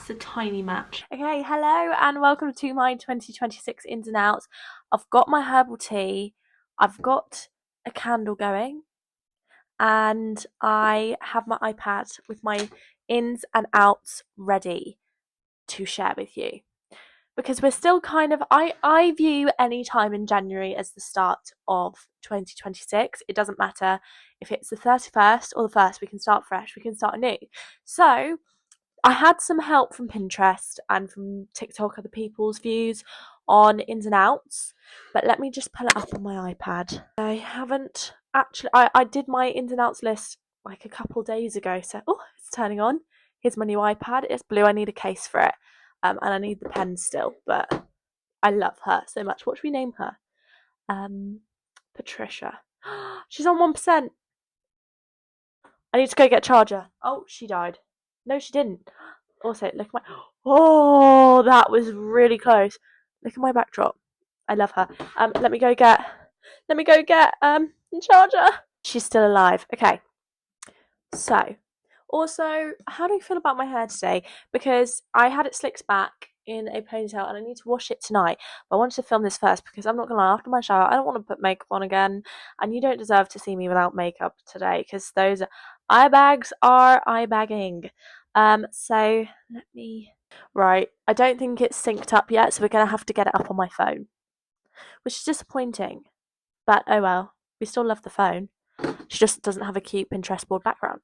That's a tiny match. Okay, hello and welcome to my 2026 ins and outs. I've got my herbal tea, I've got a candle going, and I have my iPad with my ins and outs ready to share with you. Because we're still kind of, I view any time in January as the start of 2026. It doesn't matter if it's the 31st or the 1st, we can start fresh, we can start anew. So I had some help from Pinterest and from TikTok, other people's views on ins and outs, but let me just pull it up on my iPad. I haven't actually, I did my ins and outs list like a couple days ago, so, oh, it's turning on. Here's my new iPad. It's blue. I need a case for it, and I need the pen still, but I love her so much. What should we name her? Patricia. She's on 1%. I need to go get a charger. Oh, she died. No, she didn't. Also, look at my... Oh, that was really close. Look at my backdrop. I love her. Let me go get the charger. She's still alive. Okay. So, also, how do you feel about my hair today? Because I had it slicked back in a ponytail and I need to wash it tonight. But I wanted to film this first because I'm not gonna lie, after my shower, I don't want to put makeup on again. And you don't deserve to see me without makeup today because those eye bags are eye bagging. So let me. Right, I don't think it's synced up yet, so we're gonna have to get it up on my phone, which is disappointing. But oh well, we still love the phone. She just doesn't have a cute Pinterest board background.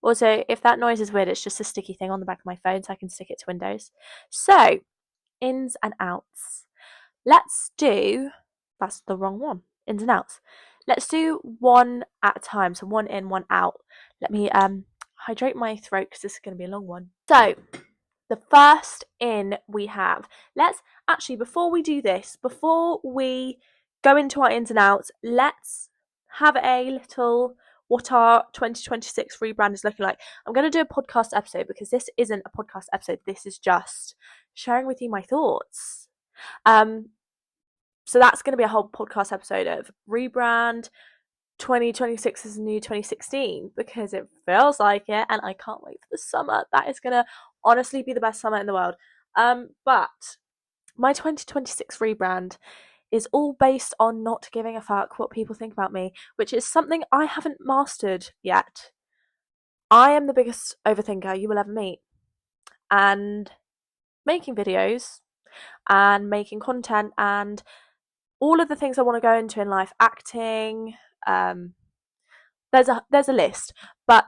Also, if that noise is weird, it's just a sticky thing on the back of my phone, so I can stick it to Windows. So, ins and outs. Let's do. That's the wrong one. Ins and outs. Let's do one at a time. So one in, one out. Let me hydrate my throat because this is going to be a long one. So, the first in we have. Let's actually, before we do this, before we go into our ins and outs, let's have a little what our 2026 rebrand is looking like. I'm going to do a podcast episode because this isn't a podcast episode. This is just sharing with you my thoughts. So that's going to be a whole podcast episode of rebrand. 2026 is a new 2016 because it feels like it, and I can't wait for the summer. That is going to honestly be the best summer in the world. But my 2026 rebrand is all based on not giving a fuck what people think about me, which is something I haven't mastered yet. I am the biggest overthinker you will ever meet, and making videos and making content and all of the things I want to go into in life, acting, there's a list, but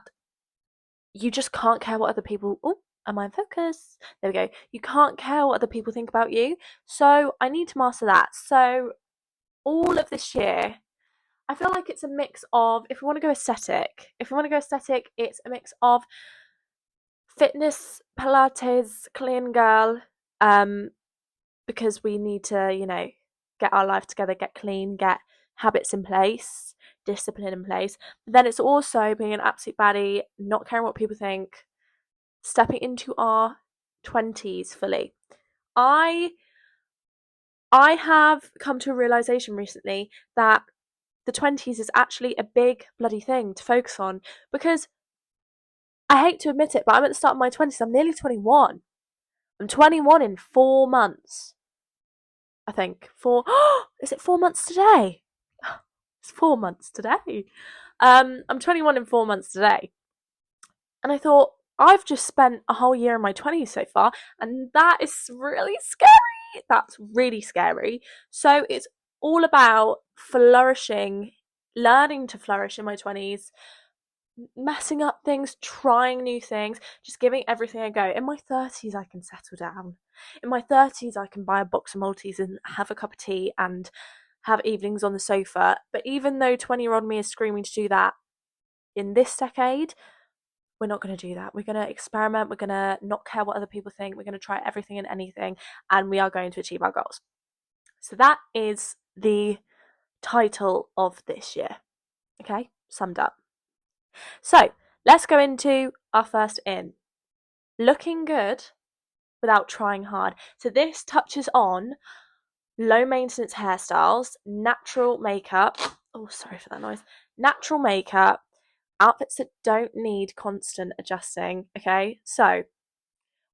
you just can't care what other people. Oh, am I in focus? There we go. You can't care what other people think about you, so I need to master that. So all of this year, I feel like it's a mix of, if we want to go aesthetic, it's a mix of fitness, Pilates, clean girl, because we need to, get our life together, get clean, get habits in place, discipline in place. But then it's also being an absolute baddie, not caring what people think, stepping into our 20s fully. I have come to a realization recently that the 20s is actually a big bloody thing to focus on, because I hate to admit it, but I'm at the start of my 20s. I'm nearly 21. I'm 21 in 4 months. I think. Is it 4 months today? It's 4 months today. I'm 21 in 4 months today. And I thought, I've just spent a whole year in my 20s so far, and that is really scary. That's really scary. So it's all about flourishing, learning to flourish in my 20s, messing up things, trying new things, just giving everything a go. In my 30s, I can settle down. In my 30s, I can buy a box of Maltesers and have a cup of tea and have evenings on the sofa. But even though 20-year-old me is screaming to do that in this decade, we're not going to do that. We're going to experiment. We're going to not care what other people think. We're going to try everything and anything, and we are going to achieve our goals. So that is the title of this year. Okay, summed up. So let's go into our first in. Looking good without trying hard. So this touches on low maintenance hairstyles, natural makeup. Oh, sorry for that noise. Natural makeup, outfits that don't need constant adjusting. Okay, so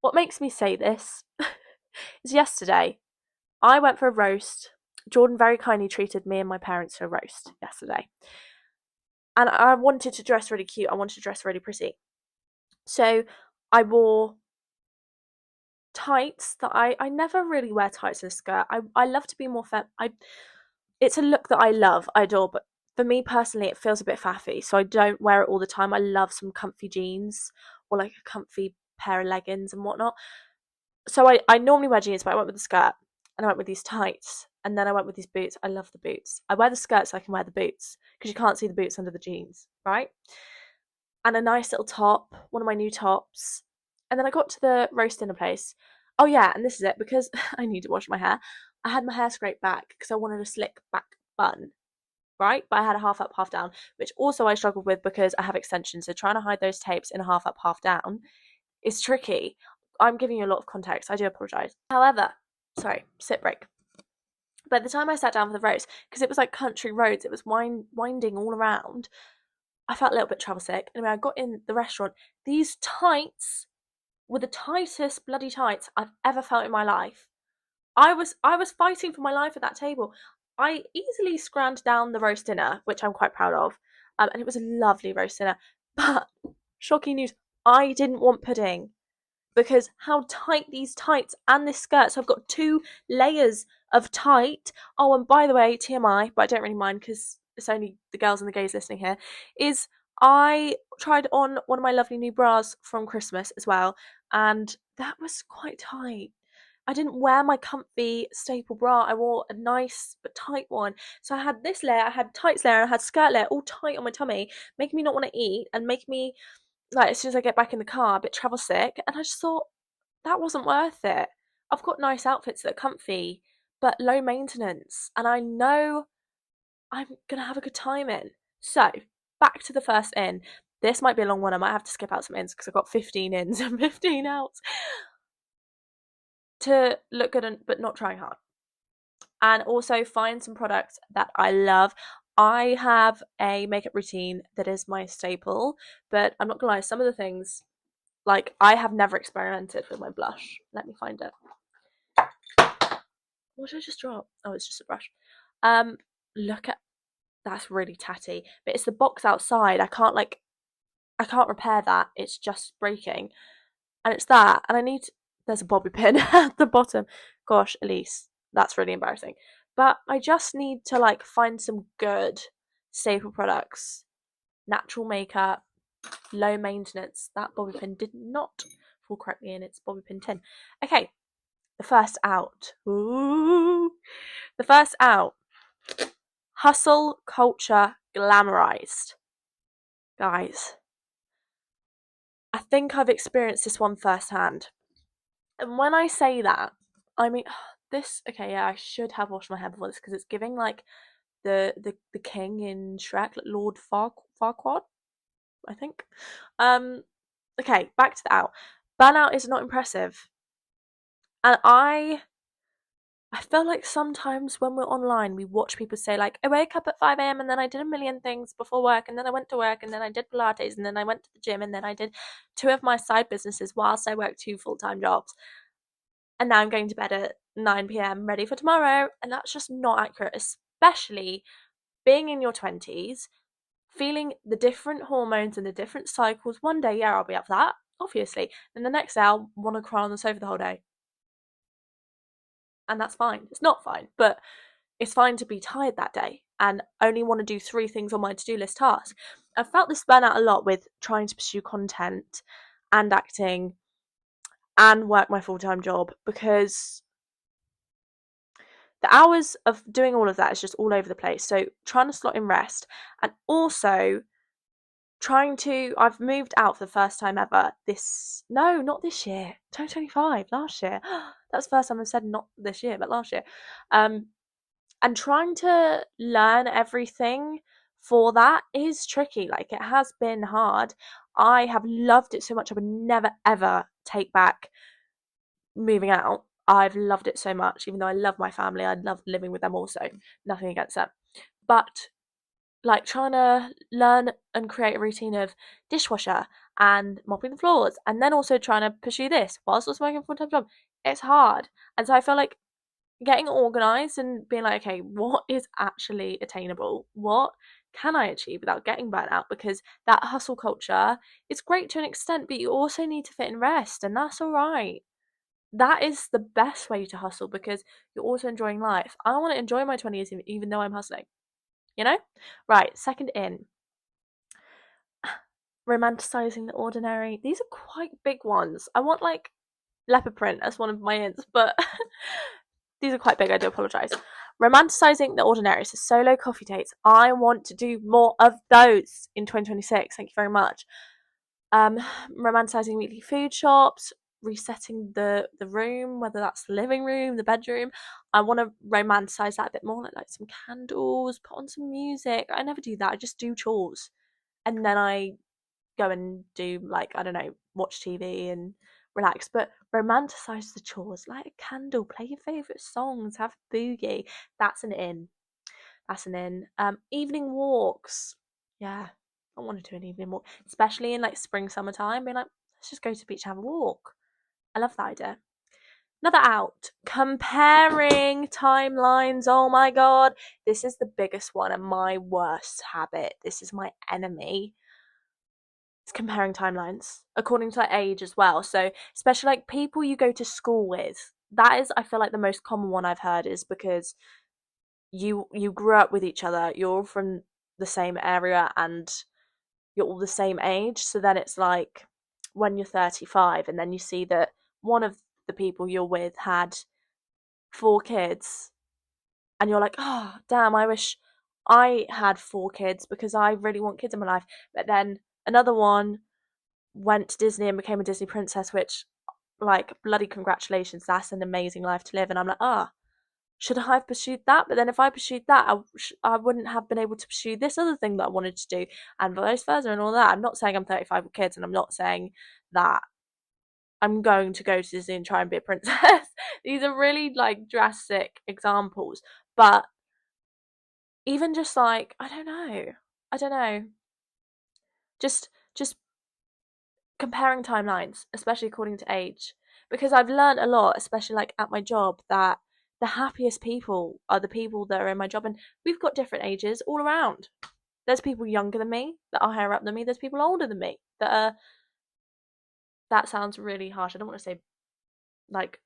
What makes me say this is yesterday I went for a roast. Jordan very kindly treated me and my parents to a roast yesterday. And I wanted to dress really cute. I wanted to dress really pretty. So I wore tights that I never really wear tights and a skirt. I love to be more it's a look that I love, I adore, but for me personally it feels a bit faffy, so I don't wear it all the time. I love some comfy jeans or like a comfy pair of leggings and whatnot. So I normally wear jeans, but I went with the skirt and I went with these tights and then I went with these boots. I love the boots. I wear the skirt so I can wear the boots because you can't see the boots under the jeans, right? And a nice little top, one of my new tops. And then I got to the roast dinner place. Oh yeah, and this is it, because I need to wash my hair. I had my hair scraped back because I wanted a slick back bun, right? But I had a half up, half down, which also I struggled with because I have extensions. So trying to hide those tapes in a half up, half down is tricky. I'm giving you a lot of context. I do apologise. However, sorry, sit break. By the time I sat down for the roast, because it was like country roads, it was winding all around, I felt a little bit travel sick. Anyway, I got in the restaurant. These tights were the tightest bloody tights I've ever felt in my life. I was fighting for my life at that table. I easily scrammed down the roast dinner, which I'm quite proud of, and it was a lovely roast dinner. But shocking news, I didn't want pudding because how tight these tights and this skirt. So I've got 2 layers of tight. Oh, and by the way, TMI, but I don't really mind because it's only the girls and the gays listening here, is I tried on one of my lovely new bras from Christmas as well, and that was quite tight. I didn't wear my comfy staple bra. I wore a nice but tight one. So I had this layer, I had tights layer, and I had skirt layer, all tight on my tummy, making me not want to eat and making me, like, as soon as I get back in the car, a bit travel sick. And I just thought that wasn't worth it. I've got nice outfits that are comfy but low maintenance, and I know I'm gonna have a good time in. So back to the first in. This might be a long one. I might have to skip out some ins because I've got 15 ins and 15 outs to look good but not trying hard. And also find some products that I love. I have a makeup routine that is my staple, but I'm not gonna lie, some of the things, like, I have never experimented with my blush. Let me find it. What did I just drop? Oh, it's just a brush. Look at, that's really tatty, but it's the box outside. I can't repair that. It's just breaking, and it's that. And there's a bobby pin at the bottom. Gosh, Elise, that's really embarrassing. But I just need to like find some good staple products, natural makeup, low maintenance. That bobby pin did not fall correctly in its bobby pin tin. Okay, the first out. Ooh, the first out. Hustle culture glamorized. Guys, I think I've experienced this one firsthand. And when I say that, I mean this. Okay, yeah, I should have washed my hair before this because it's giving like the king in Shrek, like Lord Farquaad, I think. Okay, back to the out. Burnout is not impressive, and I feel like sometimes when we're online, we watch people say like, I wake up at 5 a.m. and then I did a million things before work, and then I went to work, and then I did Pilates, and then I went to the gym, and then I did 2 of my side businesses whilst I worked 2 full-time jobs. And now I'm going to bed at 9 p.m. ready for tomorrow. And that's just not accurate, especially being in your 20s, feeling the different hormones and the different cycles. One day, yeah, I'll be up for that, obviously. And the next day, I'll want to cry on the sofa the whole day. And that's fine. It's not fine, but it's fine to be tired that day and only want to do 3 things on my to-do list task. I've felt this burnout a lot with trying to pursue content and acting and work my full-time job, because the hours of doing all of that is just all over the place. So trying to slot in rest, and also I've moved out for the first time ever not this year, 2025, last year. That's the first time I've said not this year, but last year. And trying to learn everything for that is tricky. Like, it has been hard. I have loved it so much. I would never ever take back moving out. I've loved it so much, even though I love my family. I love living with them also. Nothing against them. But like trying to learn and create a routine of dishwasher and mopping the floors, and then also trying to pursue this whilst also working a full-time job. It's hard. And so I feel like getting organized and being like, okay, what is actually attainable? What can I achieve without getting burnt out? Because that hustle culture, it's great to an extent, but you also need to fit in rest, and that's all right. That is the best way to hustle because you're also enjoying life. I want to enjoy my 20s even though I'm hustling, you know? Right, second in, romanticising the ordinary. These are quite big ones. I want like leopard print as one of my ins, but these are quite big, I do apologise. Romanticising the ordinary, so solo coffee dates. I want to do more of those in 2026. Thank you very much. Romanticising weekly food shops, resetting the room, whether that's the living room, the bedroom. I want to romanticize that a bit more, like some candles, put on some music. I never do that. I just do chores, and then I go and do, like, I don't know, watch TV and relax. But romanticize the chores, light a candle, play your favorite songs, have a boogie. That's an in. That's an in. Evening walks. Yeah, I want to do an evening walk, especially in like spring, summertime. Being like, let's just go to the beach and have a walk. I love that idea. Another out. Comparing timelines. Oh my god, this is the biggest one and my worst habit. This is my enemy. It's comparing timelines according to like age as well. So especially like people you go to school with. That is, I feel like, the most common one I've heard is because you grew up with each other. You're all from the same area and you're all the same age. So then it's like when you're 35 and then you see that one of the people you're with had 4 kids and you're like, oh damn, I wish I had 4 kids because I really want kids in my life. But then another one went to Disney and became a Disney princess, which, like, bloody congratulations, that's an amazing life to live. And I'm like, should I have pursued that? But then if I pursued that, I wouldn't have been able to pursue this other thing that I wanted to do, and vice versa, and all that. I'm not saying I'm 35 with kids, and I'm not saying that I'm going to go to Disney and try and be a princess. These are really, like, drastic examples. But even just, like, I don't know. Just comparing timelines, especially according to age, because I've learned a lot, especially like at my job, that the happiest people are the people that are in my job, and we've got different ages all around. There's people younger than me that are higher up than me. There's people older than me that are. That sounds really harsh. I don't want to say like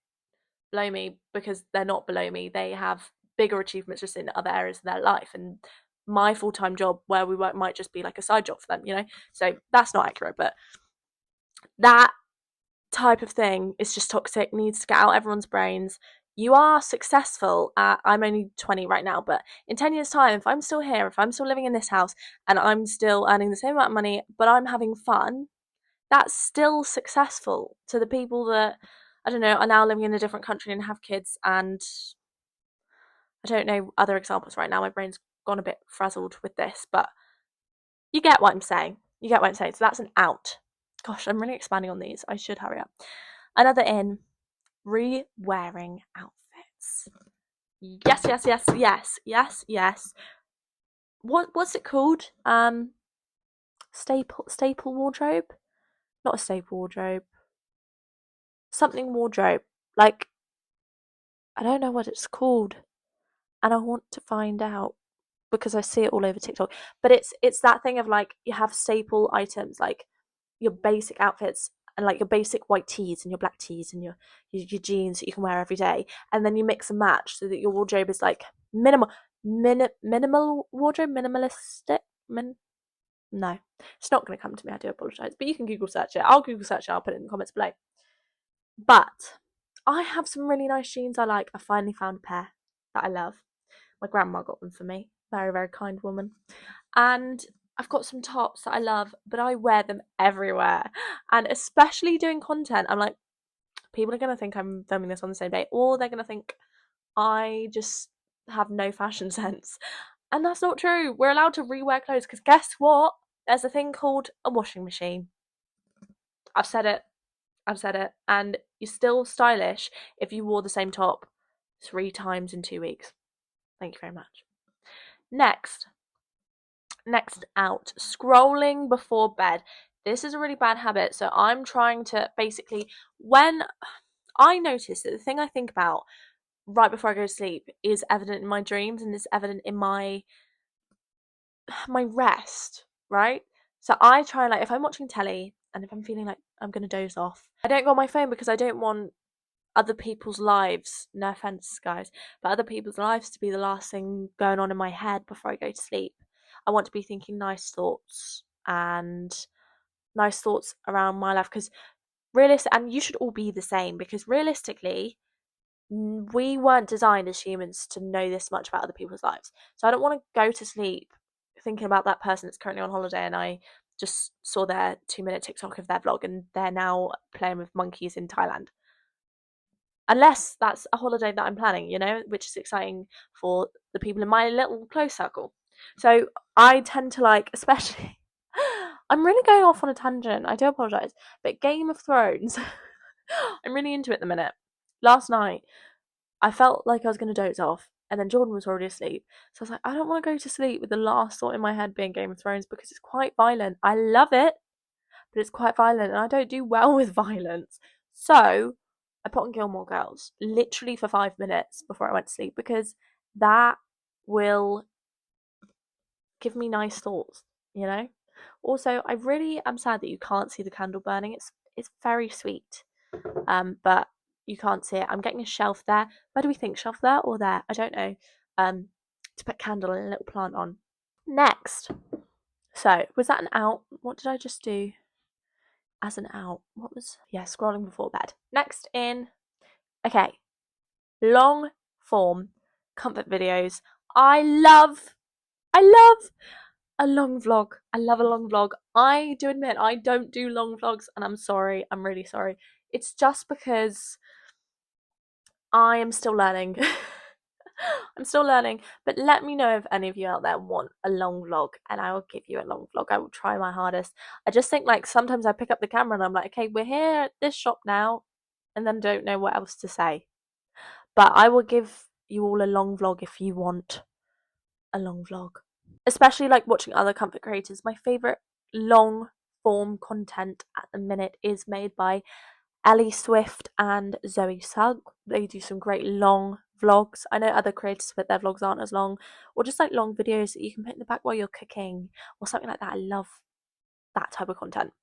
below me because they're not below me. They have bigger achievements just in other areas of their life, and my full-time job where we work might just be like a side job for them, you know. So that's not accurate, but that type of thing is just toxic, needs to get out everyone's brains. You are successful at, I'm only 20 right now, but in 10 years' time, if I'm still here, if I'm still living in this house and I'm still earning the same amount of money, but I'm having fun, that's still successful to the people that, I don't know, are now living in a different country and have kids. And I don't know other examples right now. My brain's gone a bit frazzled with this, but you get what I'm saying. You get what I'm saying. So that's an out. Gosh, I'm really expanding on these. I should hurry up. Another in, re-wearing outfits. Yes, yes, yes, yes, yes, yes. What's it called? Staple wardrobe? Not a staple wardrobe. Something wardrobe. Like, I don't know what it's called, and I want to find out because I see it all over TikTok. But it's that thing of like you have staple items like your basic outfits and like your basic white tees and your black tees and your jeans that you can wear every day, and then you mix and match so that your wardrobe is like minimal wardrobe, minimalistic. No, it's not going to come to me. I do apologise, but you can Google search it. I'll Google search it. I'll put it in the comments below. But I have some really nice jeans I like. I finally found a pair that I love. My grandma got them for me. Very, very kind woman. And I've got some tops that I love, but I wear them everywhere. And especially doing content, I'm like, people are going to think I'm filming this on the same day, or they're going to think I just have no fashion sense. And that's not true. We're allowed to rewear clothes because guess what? There's a thing called a washing machine. I've said it. And you're still stylish if you wore the same top 3 times in 2 weeks. Thank you very much. Next out, scrolling before bed. this is a really bad habit. So I'm trying to basically, when I notice that the thing I think about right before I go to sleep is evident in my dreams and is evident in my rest, right? So I try, like, if I'm watching telly and if I'm feeling like I'm gonna doze off, I don't go on my phone because I don't want other people's lives, no offense, guys, but other people's lives to be the last thing going on in my head before I go to sleep. I want to be thinking nice thoughts around my life because and you should all be the same because realistically, we weren't designed as humans to know this much about other people's lives. So I don't want to go to sleep thinking about that person that's currently on holiday and I just saw their 2 minute TikTok of their vlog and they're now playing with monkeys in Thailand. Unless that's a holiday that I'm planning, which is exciting for the people in my little close circle. So I tend to like, especially, I'm really going off on a tangent. I do apologise, but Game of Thrones, I'm really into it at the minute. Last night, I felt like I was going to doze off, and then Jordan was already asleep. So I was like, I don't want to go to sleep with the last thought in my head being Game of Thrones because it's quite violent. I love it, but it's quite violent, and I don't do well with violence. So I put on Gilmore Girls literally for 5 minutes before I went to sleep because that will give me nice thoughts. Also, I really am sad that you can't see the candle burning. It's very sweet, but you can't see it. I'm getting a shelf there. Where do we think? Shelf there or there? I don't know. To put candle and a little plant on. Next. So, was that an out? What did I just do as an out? Scrolling before bed. Next in, okay, long form comfort videos. I love a long vlog. I love a long vlog. I do admit I don't do long vlogs and I'm sorry. I'm really sorry. It's just because I am still learning. I'm still learning, but let me know if any of you out there want a long vlog and I will give you a long vlog. I will try my hardest. I just think like sometimes I pick up the camera and I'm like, okay, we're here at this shop now, and then don't know what else to say. But I will give you all a long vlog if you want a long vlog. Especially like watching other comfort creators. My favourite long form content at the minute is made by Ellie Swift and Zoe Sugg. They do some great long vlogs. I know other creators but their vlogs aren't as long, or just like long videos that you can put in the back while you're cooking or something like that. I love that type of content.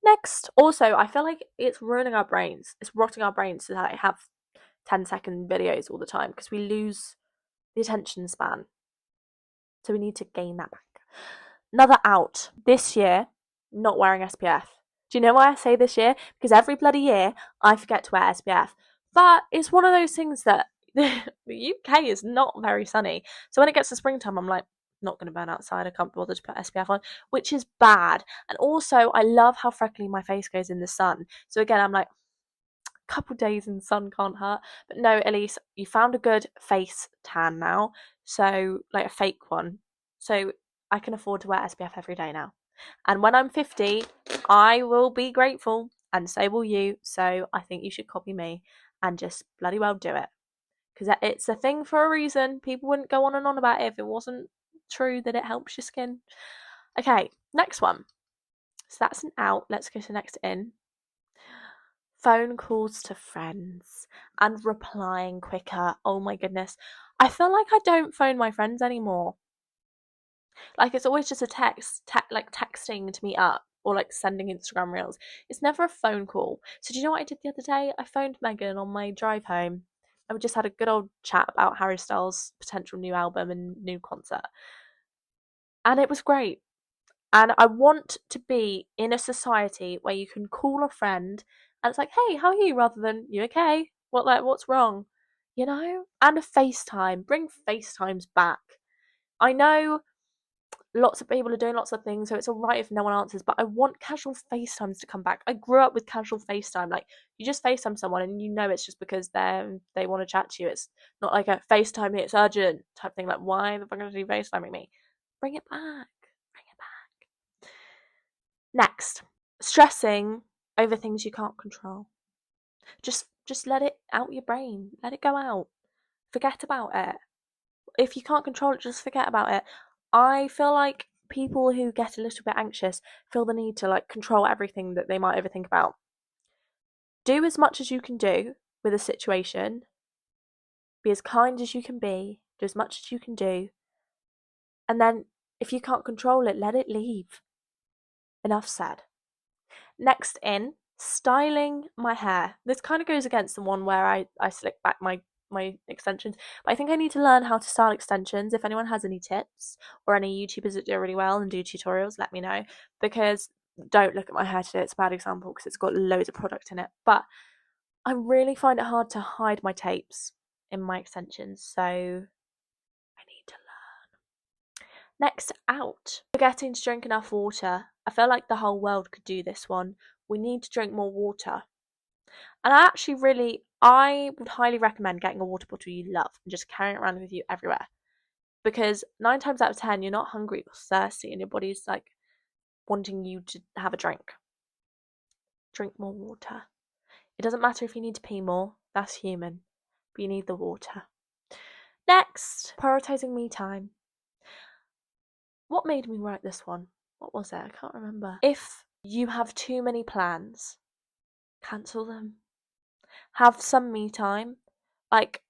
Next, also, I feel like it's ruining our brains. It's rotting our brains to like have 10-second videos all the time because we lose the attention span. So we need to gain that back. Another out this year, not wearing SPF. Do you know why I say this year? Because every bloody year I forget to wear SPF. But it's one of those things that the UK is not very sunny. So when it gets to springtime, I'm like, not going to burn outside. I can't bother to put SPF on, which is bad. And also, I love how freckly my face goes in the sun. So again, I'm like, a couple days in the sun can't hurt. But no, Elise, you found a good face tan now. So, like a fake one. So I can afford to wear SPF every day now. And when I'm 50, I will be grateful, and so will you. So I think you should copy me and just bloody well do it. Because it's a thing for a reason. People wouldn't go on and on about it if it wasn't true that it helps your skin. Okay, next one. So that's an out. Let's go to next in. Phone calls to friends and replying quicker. Oh my goodness. I feel like I don't phone my friends anymore. Like it's always just a like texting to meet up or like sending Instagram reels. It's never a phone call. So do you know what I did the other day? I phoned Megan on my drive home and we just had a good old chat about Harry Styles' potential new album and new concert. And it was great. And I want to be in a society where you can call a friend and it's like, hey, how are you? Rather than, you okay? What's wrong? And a FaceTime. Bring FaceTimes back. I know lots of people are doing lots of things, so it's alright if no one answers, but I want casual FaceTimes to come back. I grew up with casual FaceTime. Like, you just FaceTime someone and you know it's just because they want to chat to you. It's not like a FaceTime me, it's urgent type thing. Like, why the fuck are you FaceTiming me? Bring it back. Bring it back. Next, stressing over things you can't control. Just let it out your brain. Let it go out. Forget about it. If you can't control it, just forget about it. I feel like people who get a little bit anxious feel the need to like control everything that they might overthink about. Do as much as you can do with a situation. Be as kind as you can be. Do as much as you can do. And then if you can't control it, let it leave. Enough said. Next in, styling my hair. This kind of goes against the one where I slick back my extensions, but I think I need to learn how to style extensions. If anyone has any tips or any YouTubers that do it really well and do tutorials, let me know, because don't look at my hair today, it's a bad example because it's got loads of product in it, but I really find it hard to hide my tapes in my extensions, so I need to learn. Next out, forgetting to drink enough water. I feel like the whole world could do this one. We need to drink more water. And I would highly recommend getting a water bottle you love and just carrying it around with you everywhere. Because 9 times out of 10, you're not hungry, you're thirsty, and your body's like wanting you to have a drink. Drink more water. It doesn't matter if you need to pee more, that's human, but you need the water. Next, prioritizing me time. What made me write this one? What was it? I can't remember. If you have too many plans, cancel them. Have some me time. Like,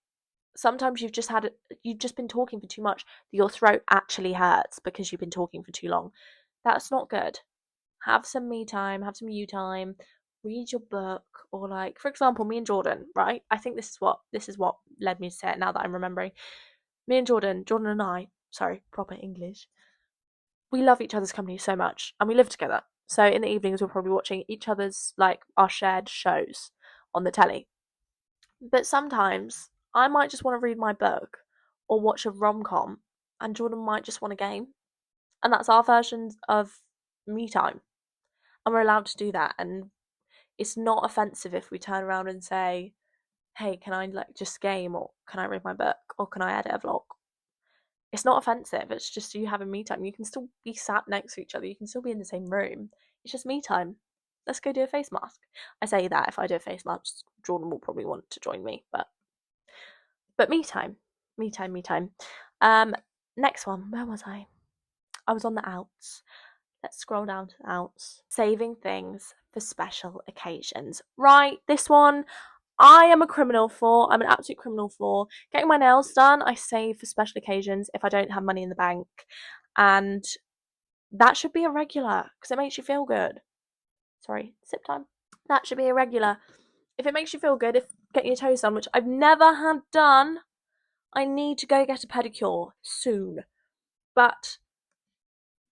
sometimes you've just been talking for too much. Your throat actually hurts because you've been talking for too long. That's not good. Have some me time, have some you time, read your book, or like, for example, me and Jordan, right? I think this is what led me to say it now that I'm remembering. Me and Jordan and I, sorry, proper English. We love each other's company so much and we live together. So in the evenings we're probably watching each other's, like, our shared shows on the telly. But sometimes I might just want to read my book or watch a rom-com and Jordan might just want a game. And that's our version of me time. And we're allowed to do that. And it's not offensive if we turn around and say, hey, can I like just game, or can I read my book, or can I edit a vlog? It's not offensive. It's just you having me time. You can still be sat next to each other. You can still be in the same room. It's just me time. Let's go do a face mask. I say that if I do a face mask, Jordan will probably want to join me, but me time. Me time, me time. Next one, where was I? I was on the outs. Let's scroll down to the outs. Saving things for special occasions. Right, this one I am a criminal for. I'm an absolute criminal for. Getting my nails done, I save for special occasions if I don't have money in the bank. And that should be a regular because it makes you feel good. Sorry, sip time. That should be a regular. If it makes you feel good, if getting your toes done, which I've never had done, I need to go get a pedicure soon. But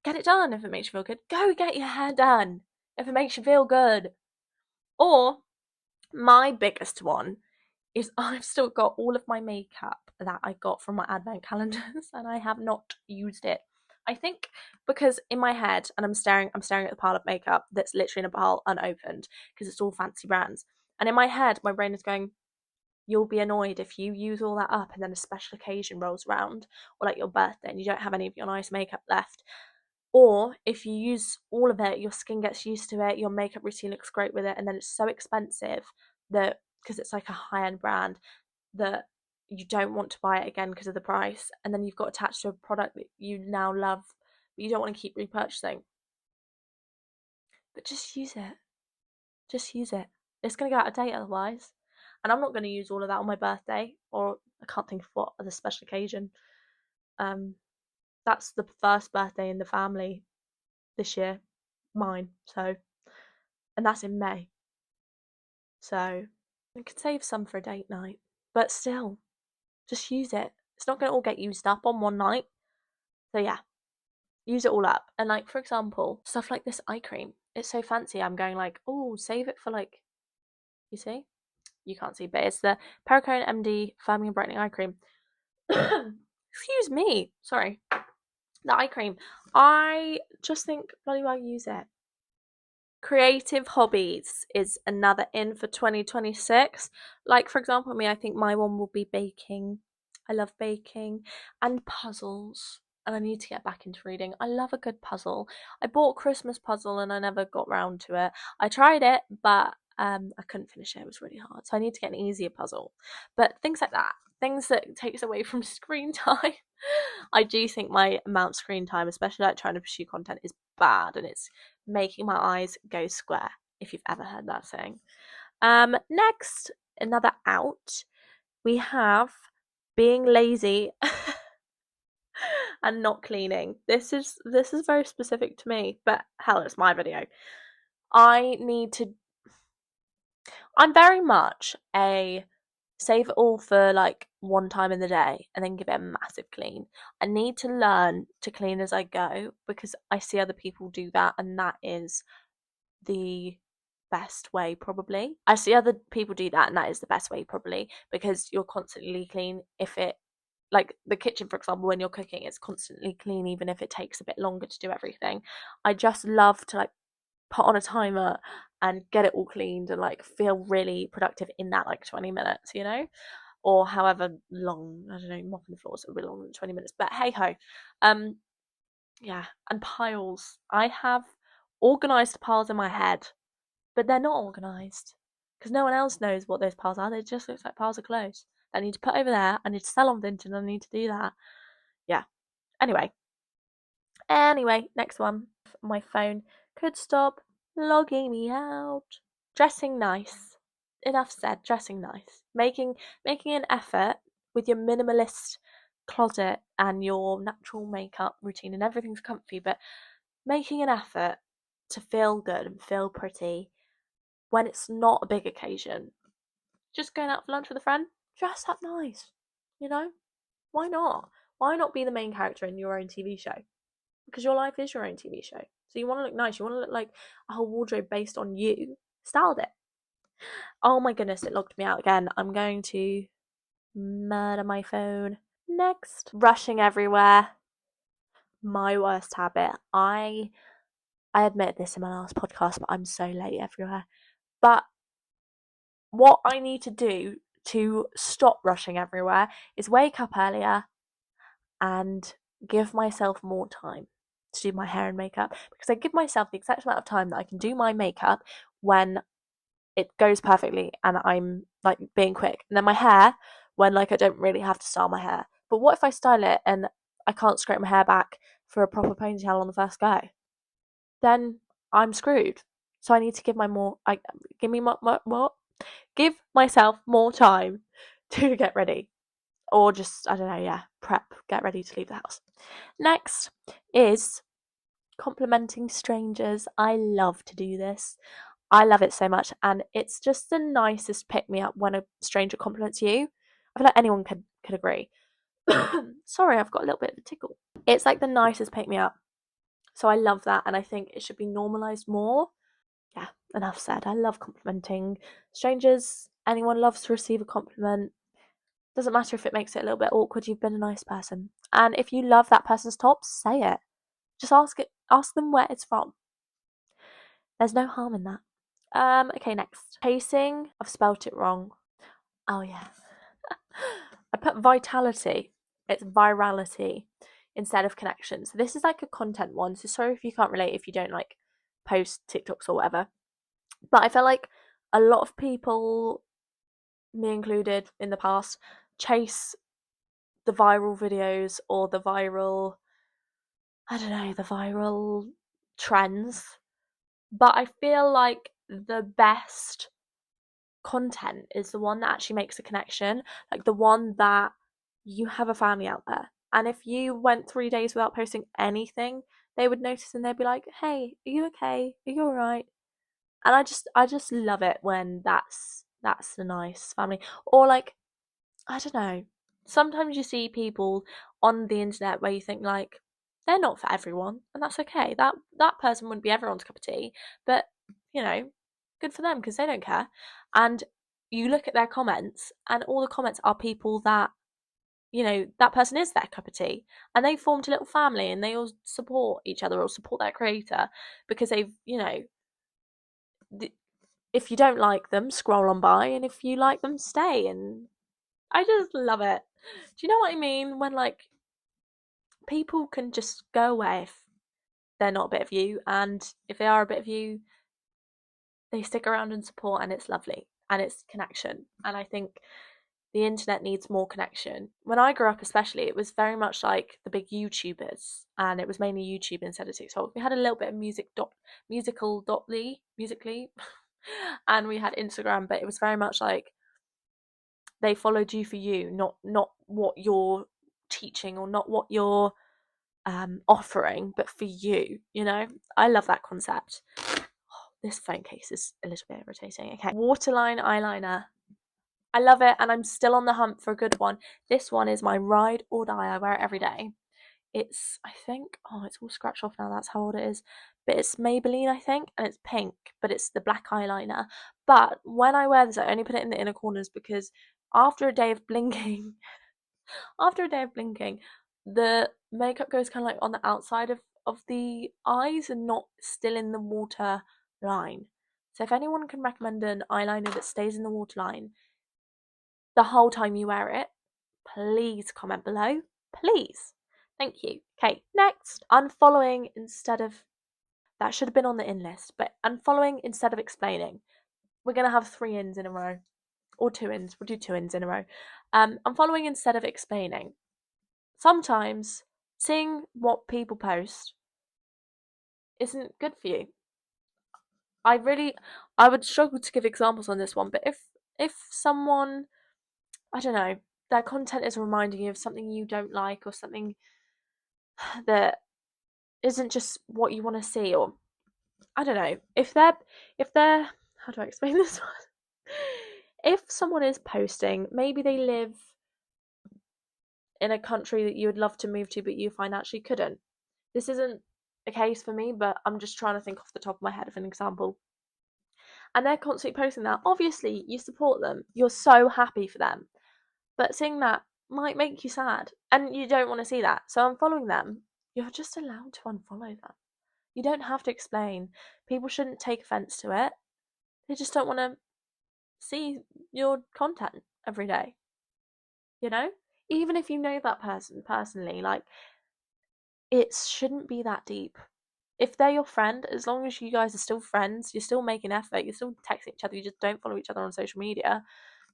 get it done if it makes you feel good. Go get your hair done if it makes you feel good. Or my biggest one is I've still got all of my makeup that I got from my advent calendars and I have not used it. I think because in my head, and I'm staring at the pile of makeup that's literally in a pile unopened because it's all fancy brands. And in my head, my brain is going, you'll be annoyed if you use all that up and then a special occasion rolls around, or like your birthday, and you don't have any of your nice makeup left. Or if you use all of it, your skin gets used to it, your makeup routine looks great with it, and then it's so expensive that, because it's like a high-end brand, that you don't want to buy it again because of the price, and then you've got attached to a product that you now love, but you don't want to keep repurchasing. But just use it. Just use it. It's going to go out of date otherwise. And I'm not going to use all of that on my birthday, or I can't think of what other special occasion. That's the first birthday in the family this year, mine. So, and that's in May. So I could save some for a date night, but still, just use it. It's not going to all get used up on one night. So yeah, use it all up. And like, for example, stuff like this eye cream. It's so fancy. I'm going like, oh, save it for like, you see? You can't see, but it's the Perricone MD Firming and Brightening Eye Cream. Excuse me. Sorry. The eye cream. I just think bloody well use it. Creative hobbies is another in for 2026. Like, for example, me, I think my one will be baking. I love baking and puzzles, and I need to get back into reading. I love a good puzzle. I bought a Christmas puzzle and I never got round to it. I tried it, but I couldn't finish it. It was really hard. So I need to get an easier puzzle. But things like that. things that takes away from screen time. I do think my amount of screen time, especially like trying to pursue content, is bad, and it's making my eyes go square, if you've ever heard that saying. Next, another out, we have being lazy and not cleaning. This is very specific to me, but hell, it's my video. I'm very much a save it all for like one time in the day and then give it a massive clean. I need to learn to clean as I go because I see other people do that, and that is the best way probably. I see other people do that, and that is the best way probably, because you're constantly clean. If it, like the kitchen for example, when you're cooking, it's constantly clean even if it takes a bit longer to do everything. I just love to like put on a timer and get it all cleaned and like feel really productive in that like 20 minutes, you know, or however long. I don't know, mopping the floors a bit longer than 20 minutes, but hey ho. Yeah. And piles, I have organized piles in my head, but they're not organized because no one else knows what those piles are. They just look like piles of clothes that I need to put over there. I need to sell on Vinted, and I need to do that. Yeah. Anyway, next one. My phone could stop logging me out. Dressing nice. Enough said. Dressing nice. Making an effort with your minimalist closet and your natural makeup routine, and everything's comfy, but making an effort to feel good and feel pretty when it's not a big occasion. Just going out for lunch with a friend, dress up nice. You know? Why not? Why not be the main character in your own TV show? Because your life is your own TV show. So you want to look nice. You want to look like a whole wardrobe based on you. Styled it. Oh my goodness, it logged me out again. I'm going to murder my phone. Next, rushing everywhere. My worst habit. I admit this in my last podcast, but I'm so late everywhere. But what I need to do to stop rushing everywhere is wake up earlier and give myself more time to do my hair and makeup, because I give myself the exact amount of time that I can do my makeup when it goes perfectly and I'm like being quick, and then my hair when like I don't really have to style my hair. But what if I style it and I can't scrape my hair back for a proper ponytail on the first go? Then I'm screwed. So I need to give give myself more time to get ready, or just, I don't know, yeah, prep, get ready to leave the house. Next is complimenting strangers. I love to do this. I love it so much, and it's just the nicest pick me up when a stranger compliments you. I feel like anyone could agree. Sorry, I've got a little bit of a tickle. It's like the nicest pick me up. So I love that, and I think it should be normalized more. Yeah, enough said. I love complimenting strangers. Anyone loves to receive a compliment. Doesn't matter if it makes it a little bit awkward, you've been a nice person. And if you love that person's top, say it. Just ask them where it's from. There's no harm in that. Okay, next. Pacing. I've spelt it wrong. Oh yeah. I put vitality. It's virality instead of connection. So this is like a content one. So sorry if you can't relate, if you don't like post TikToks or whatever. But I feel like a lot of people, me included in the past, chase the viral videos or the viral, I don't know, the viral trends. But I feel like the best content is the one that actually makes a connection, like the one that you have a family out there. And if you went 3 days without posting anything, they would notice and they'd be like, "Hey, are you okay? Are you alright?" And I just love it when that's a nice family. Or like, I don't know, sometimes you see people on the internet where you think like they're not for everyone, and that's okay. That person wouldn't be everyone's cup of tea, but you know, good for them because they don't care. And you look at their comments, and all the comments are people that, you know, that person is their cup of tea, and they formed a little family, and they all support each other or support their creator because they've, you know, if you don't like them, scroll on by, and if you like them, stay. And I just love it. Do you know what I mean? When like people can just go away if they're not a bit of you, and if they are a bit of you, they stick around and support, and it's lovely, and it's connection. And I think the internet needs more connection. When I grew up, especially, it was very much like the big YouTubers, and it was mainly YouTube instead of TikTok. We had a little bit of musically, and we had Instagram, but it was very much like they followed you for you, not what you're teaching or not what you're offering, but for you. You know, I love that concept. Oh, this phone case is a little bit irritating. Okay, waterline eyeliner. I love it, and I'm still on the hunt for a good one. This one is my ride or die. I wear it every day. It's, I think, oh, it's all scratched off now. That's how old it is. But it's Maybelline, I think, and it's pink, but it's the black eyeliner. But when I wear this, I only put it in the inner corners because after a day of blinking, after a day of blinking, the makeup goes kind of like on the outside of the eyes and not still in the water line. So if anyone can recommend an eyeliner that stays in the waterline the whole time you wear it, please comment below. Please. Thank you. Okay, next. Unfollowing instead of. That should have been on the in list, but unfollowing instead of explaining. We're going to have 3 ins in a row. Or 2 ins. We'll do 2 ins in a row. Unfollowing instead of explaining. Sometimes seeing what people post isn't good for you. I would struggle to give examples on this one, but if someone, I don't know, their content is reminding you of something you don't like or something that isn't just what you want to see, or I don't know, if they're how do I explain this one? If someone is posting, maybe they live in a country that you would love to move to but you financially couldn't. This isn't a case for me, but I'm just trying to think off the top of my head of an example. And they're constantly posting that. Obviously, you support them. You're so happy for them. But seeing that might make you sad. And you don't want to see that. So unfollowing them, you're just allowed to unfollow them. You don't have to explain. People shouldn't take offense to it. They just don't want to see your content every day. You know? Even if you know that person personally, like, it shouldn't be that deep. If they're your friend, as long as you guys are still friends, you're still making effort, you're still texting each other, you just don't follow each other on social media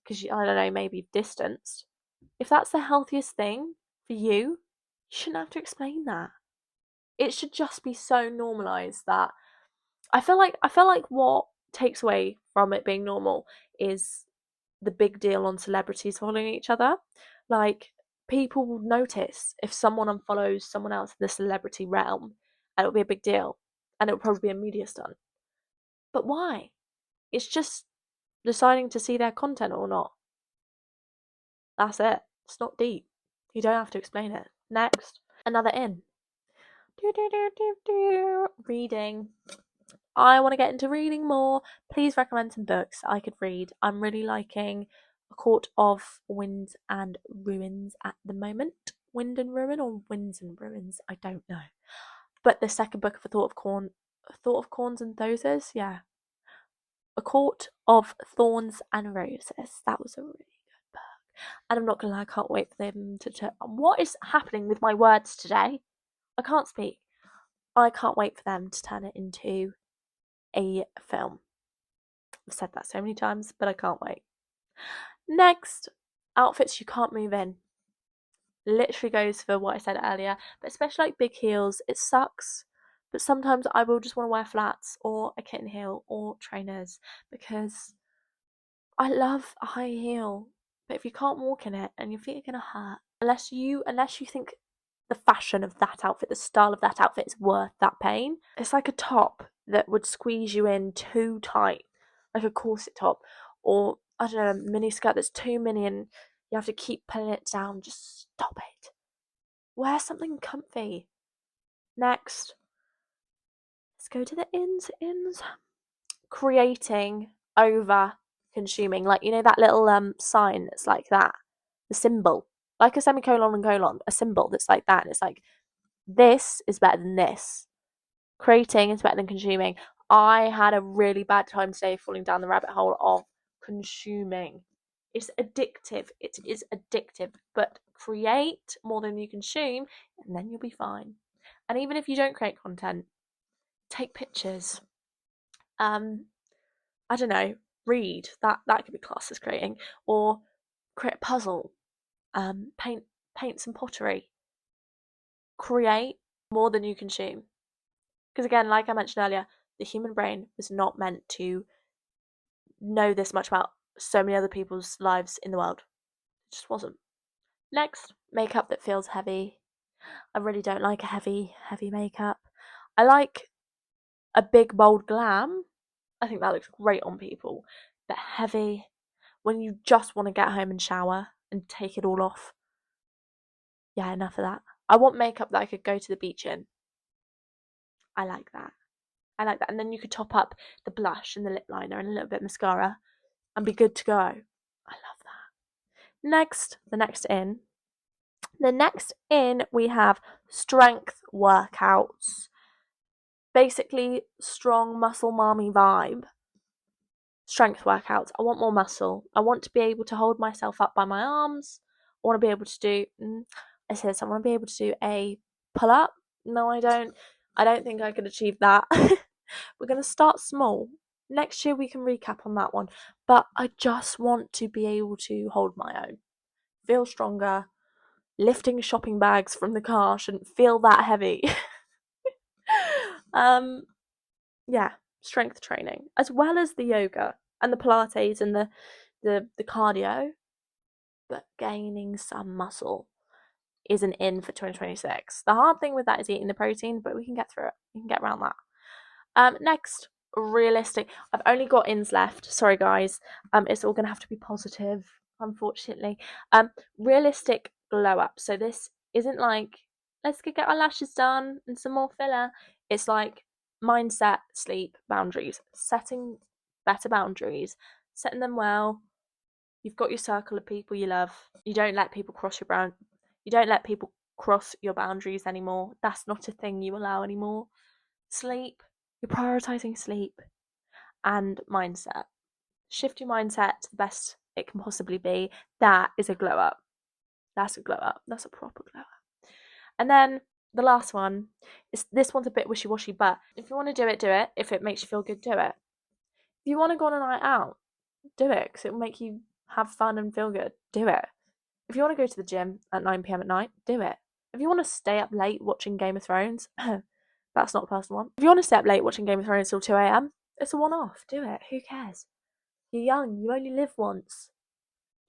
because, I don't know, maybe distanced. If that's the healthiest thing for you, you shouldn't have to explain that. It should just be so normalized that I feel like what takes away from it being normal is the big deal on celebrities following each other. Like, people will notice if someone unfollows someone else in the celebrity realm, and it'll be a big deal, and it'll probably be a media stunt. But why? It's just deciding to see their content or not. That's it. It's not deep. You don't have to explain it. Next, another in. Reading. I want to get into reading more. Please recommend some books I could read. I'm really liking A Court of Winds and Ruins at the moment. Wind and Ruin or Winds and Ruins? I don't know. But the second book of A Thought of Corns and Roses, yeah. A Court of Thorns and Roses. That was a really good book. And I'm not gonna lie, I can't wait for them to. What is happening with my words today? I can't speak. I can't wait for them to turn it into a film. I've said that so many times, but I can't wait. Next, outfits you can't move in. Literally goes for what I said earlier, but especially like big heels, it sucks. But sometimes I will just want to wear flats or a kitten heel or trainers because I love a high heel. But if you can't walk in it and your feet are gonna hurt, unless you think the fashion of that outfit, the style of that outfit is worth that pain. It's like a top that would squeeze you in too tight, like a corset top, or I don't know, a mini skirt that's too mini and you have to keep pulling it down. Just stop it. Wear something comfy. Next, let's go to the ins. Creating over consuming, like, you know that little sign that's like that, the symbol, like a semicolon and colon, a symbol that's like that, and it's like, this is better than this. Creating is better than consuming. I had a really bad time today falling down the rabbit hole of consuming. It's addictive. It is addictive. But create more than you consume, and then you'll be fine. And even if you don't create content, take pictures. I don't know, read. That could be classed as creating. Or create a puzzle, paint some pottery, create more than you consume. Because again, like I mentioned earlier, the human brain was not meant to know this much about so many other people's lives in the world. It just wasn't. Next, makeup that feels heavy. I really don't like a heavy makeup. I like a big, bold glam. I think that looks great on people. But heavy, when you just want to get home and shower and take it all off. Yeah, enough of that. I want makeup that I could go to the beach in. I like that. I like that. And then you could top up the blush and the lip liner and a little bit of mascara and be good to go. I love that. Next, the next in we have strength workouts. Basically, strong muscle mommy vibe. Strength workouts. I want more muscle. I want to be able to hold myself up by my arms. I want to be able to do. I said I want to be able to do a pull up. No, I don't. I don't think I could achieve that. We're gonna start small. Next year we can recap on that one. But I just want to be able to hold my own. Feel stronger. Lifting shopping bags from the car shouldn't feel that heavy. Yeah, strength training, as well as the yoga and the Pilates and the cardio, but gaining some muscle is an in for 2026. The hard thing with that is eating the protein, but we can get through it. We can get around that. Next, realistic. I've only got ins left. Sorry, guys. It's all gonna have to be positive, unfortunately. Realistic glow up. So this isn't like let's go get our lashes done and some more filler. It's like mindset, sleep, boundaries, setting better boundaries, setting them well. You've got your circle of people you love. You don't let people cross your bound. You don't let people cross your boundaries anymore. That's not a thing you allow anymore. Sleep. You're prioritizing sleep and mindset. Shift your mindset to the best it can possibly be. That is a glow up. That's a glow up. That's a proper glow up. And then the last one is this one's a bit wishy washy, but if you want to do it, do it. If it makes you feel good, do it. If you want to go on a night out, do it because it will make you have fun and feel good. Do it. If you want to go to the gym at 9 p.m. at night, do it. If you want to stay up late watching Game of Thrones, that's not a personal one. If you want to stay up late watching Game of Thrones till 2 a.m., it's a one off. Do it. Who cares? You're young. You only live once.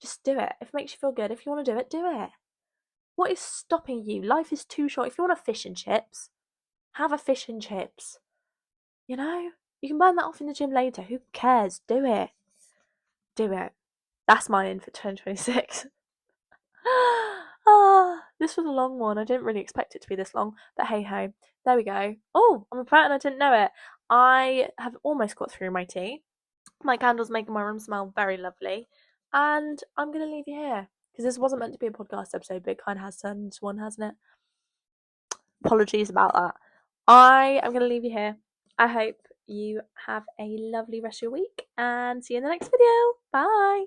Just do it. If it makes you feel good, if you want to do it. What is stopping you? Life is too short. If you want a fish and chips, have a fish and chips. You know? You can burn that off in the gym later. Who cares? Do it. Do it. That's my in for 2026. This was a long one. I didn't really expect it to be this long, but hey ho. There we go. Oh, I'm a poet and I didn't know it. I have almost got through my tea. My candle's making my room smell very lovely. And I'm going to leave you here. Because this wasn't meant to be a podcast episode, but it kind of has turned into one, hasn't it? Apologies about that. I am going to leave you here. I hope you have a lovely rest of your week and see you in the next video. Bye.